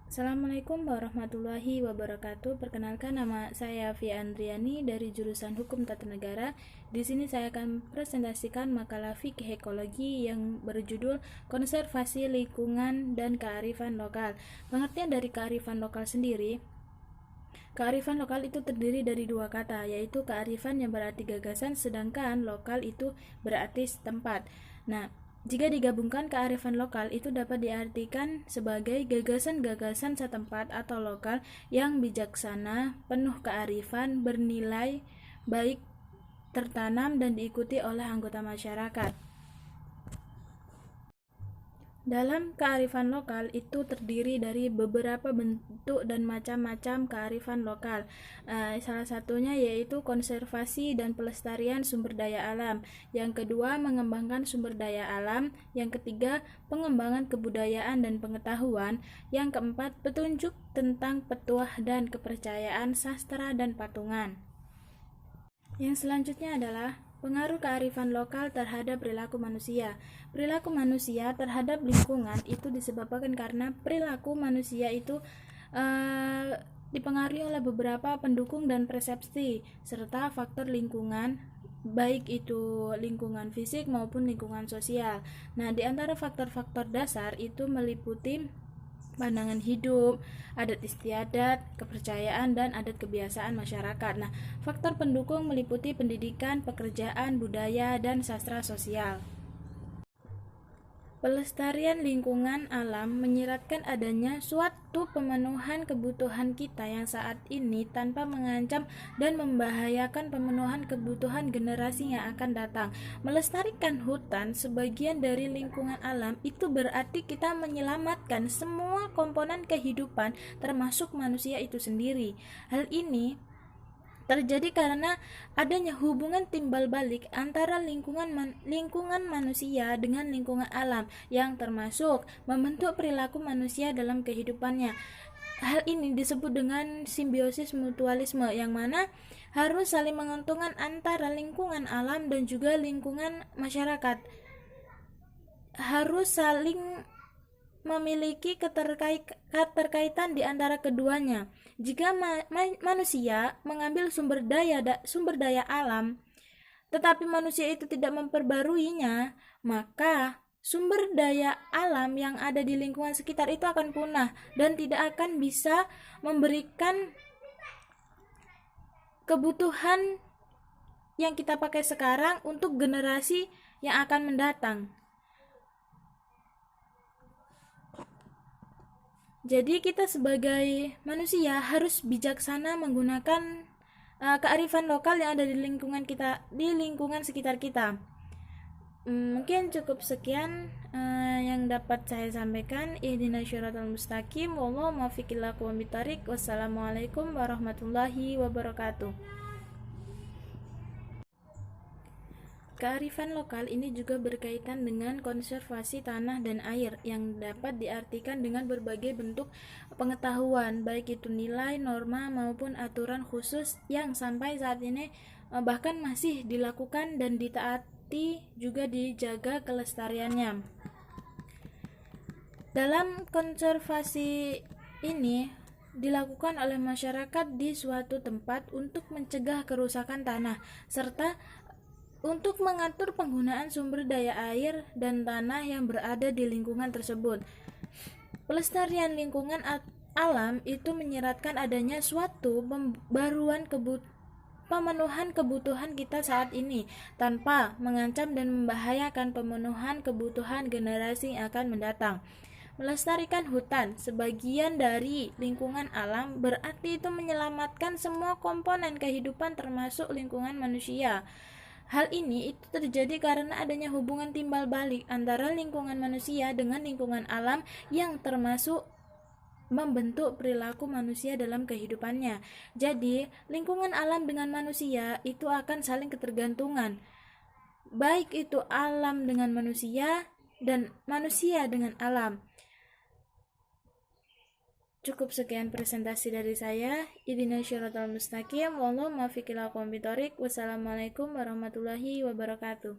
Assalamualaikum warahmatullahi wabarakatuh. Perkenalkan, nama saya Via Andriani dari jurusan Hukum Tata Negara. Di sini saya akan presentasikan makalah fikih ekologi yang berjudul Konservasi Lingkungan dan Kearifan Lokal. Pengertian dari kearifan lokal sendiri, kearifan lokal itu terdiri dari dua kata, yaitu kearifan yang berarti gagasan, sedangkan lokal itu berarti tempat. Nah, jika digabungkan, kearifan lokal itu dapat diartikan sebagai gagasan-gagasan setempat atau lokal yang bijaksana, penuh kearifan, bernilai baik, tertanam dan diikuti oleh anggota masyarakat. Dalam kearifan lokal itu terdiri dari beberapa bentuk dan macam-macam kearifan lokal. Salah satunya yaitu konservasi dan pelestarian sumber daya alam. Yang kedua, mengembangkan sumber daya alam. Yang ketiga, pengembangan kebudayaan dan pengetahuan. Yang keempat, petunjuk tentang petuah dan kepercayaan sastra dan patungan. Yang selanjutnya adalah pengaruh kearifan lokal terhadap perilaku manusia. Perilaku manusia terhadap lingkungan itu disebabkan karena perilaku manusia itu dipengaruhi oleh beberapa pendukung dan persepsi serta faktor lingkungan, baik itu lingkungan fisik maupun lingkungan sosial. Nah, di antara faktor-faktor dasar itu meliputi pandangan hidup, adat istiadat, kepercayaan, dan adat kebiasaan masyarakat. Nah, faktor pendukung meliputi pendidikan, pekerjaan, budaya, dan sastra sosial. Pelestarian lingkungan alam menyiratkan adanya suatu pemenuhan kebutuhan kita yang saat ini tanpa mengancam dan membahayakan pemenuhan kebutuhan generasi yang akan datang. Melestarikan hutan sebagian dari lingkungan alam itu berarti kita menyelamatkan semua komponen kehidupan termasuk manusia itu sendiri. Hal ini terjadi karena adanya hubungan timbal balik antara lingkungan manusia dengan lingkungan alam yang termasuk membentuk perilaku manusia dalam kehidupannya. Hal ini disebut dengan simbiosis mutualisme, yang mana harus saling menguntungkan antara lingkungan alam dan juga lingkungan masyarakat. Harus saling memiliki keterkaitan di antara keduanya. Jika manusia mengambil sumber daya alam, tetapi manusia itu tidak memperbaruinya, maka sumber daya alam yang ada di lingkungan sekitar itu akan punah dan tidak akan bisa memberikan kebutuhan yang kita pakai sekarang untuk generasi yang akan mendatang. Jadi kita sebagai manusia harus bijaksana menggunakan kearifan lokal yang ada di lingkungan kita, di lingkungan sekitar kita. Mungkin cukup sekian yang dapat saya sampaikan. Ihdinas syiratal mustaqim, wallahu muwaffiq ila aqwamit thoriq. Wassalamualaikum warahmatullahi wabarakatuh. Kearifan lokal ini juga berkaitan dengan konservasi tanah dan air yang dapat diartikan dengan berbagai bentuk pengetahuan, baik itu nilai, norma, maupun aturan khusus yang sampai saat ini bahkan masih dilakukan dan ditaati, juga dijaga kelestariannya. Dalam konservasi ini dilakukan oleh masyarakat di suatu tempat untuk mencegah kerusakan tanah serta untuk mengatur penggunaan sumber daya air dan tanah yang berada di lingkungan tersebut. Pelestarian lingkungan alam itu menyiratkan adanya suatu pemenuhan kebutuhan kita saat ini tanpa mengancam dan membahayakan pemenuhan kebutuhan generasi yang akan mendatang. Melestarikan hutan sebagian dari lingkungan alam berarti itu menyelamatkan semua komponen kehidupan termasuk lingkungan manusia. Hal ini itu terjadi karena adanya hubungan timbal balik antara lingkungan manusia dengan lingkungan alam yang termasuk membentuk perilaku manusia dalam kehidupannya. Jadi, lingkungan alam dengan manusia itu akan saling ketergantungan. Baik itu alam dengan manusia dan manusia dengan alam. Cukup sekian presentasi dari saya. Ihdinas syiratal mustaqim, wallahu muwaffiq ila aqwamit thoriq. Wassalamualaikum warahmatullahi wabarakatuh.